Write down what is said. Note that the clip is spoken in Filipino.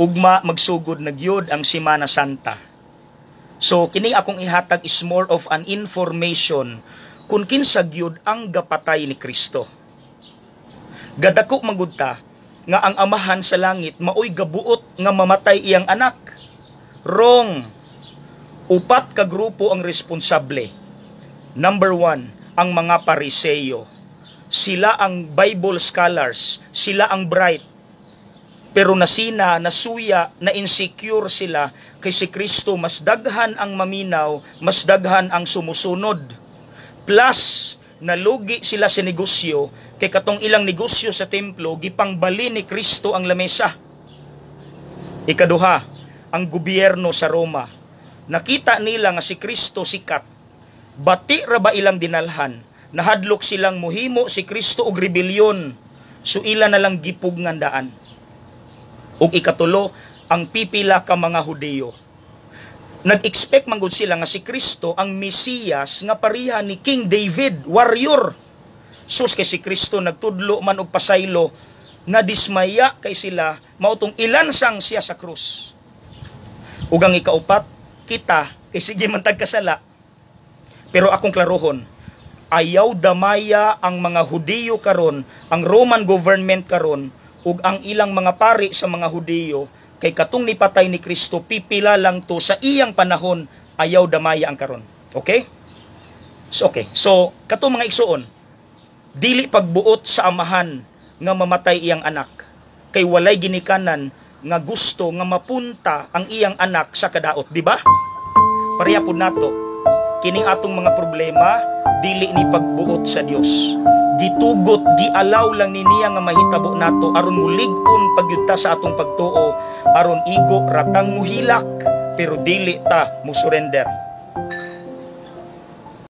ugma magsugod na gyud ang Semana Santa. So kini akong ihatag is more of an information kung kinsa gyud ang gapatay ni Kristo. Gadako magudta nga ang Amahan sa langit maoy gabuot nga mamatay iyang anak. Wrong. Upat ka grupo ang responsable. Number 1, ang mga Pariseyo. Sila ang Bible scholars, sila ang bright. Pero nasuya, na insecure sila kay si Kristo, mas daghan ang maminaw, mas daghan ang sumusunod. Plus, nalugi sila sa negosyo, kay katong ilang negosyo sa templo, gipangbali ni Kristo ang lamesa. Ikaduha, ang gobyerno sa Roma. Nakita nila nga si Kristo sikat. Bati ra ba ilang dinalhan? Nahadlok silang muhimo si Kristo og rebelyon. So ila na lang gipug ngandaan. Ug ikatulo, ang pipila ka mga Hudiyo. Nag-expect man gud sila nga si Kristo ang Mesiyas nga pareha ni King David, warrior. Sus kay si Kristo nagtudlo man og pasaylo, nadismaya kay sila mautong ilansang siya sa krus. Ug ang ikaupat, kita kay sige man tagkasala. Pero akong klarohon, ayaw damaya ang mga Hudiyo karon, ang Roman government karon, ug ang ilang mga pari sa mga Hudiyo, kay katong nipatay ni Kristo, pipila lang to sa iyang panahon, ayaw damaya ang karon. Okay? So, katong mga igsuon, dili pagbuot sa Amahan nga mamatay iyang anak, kay walay ginikanan nga gusto nga mapunta ang iyang anak sa kadaot, di ba? Pareha pud nato, kining atong mga problema, dili ni pagbuot sa Dios. Gitugot, gialaw lang ni niya nga mahitabo nato aron mulig-on pagyudta sa atong pagtuo, aron igo ratang muhilak pero dili ta mo surrender.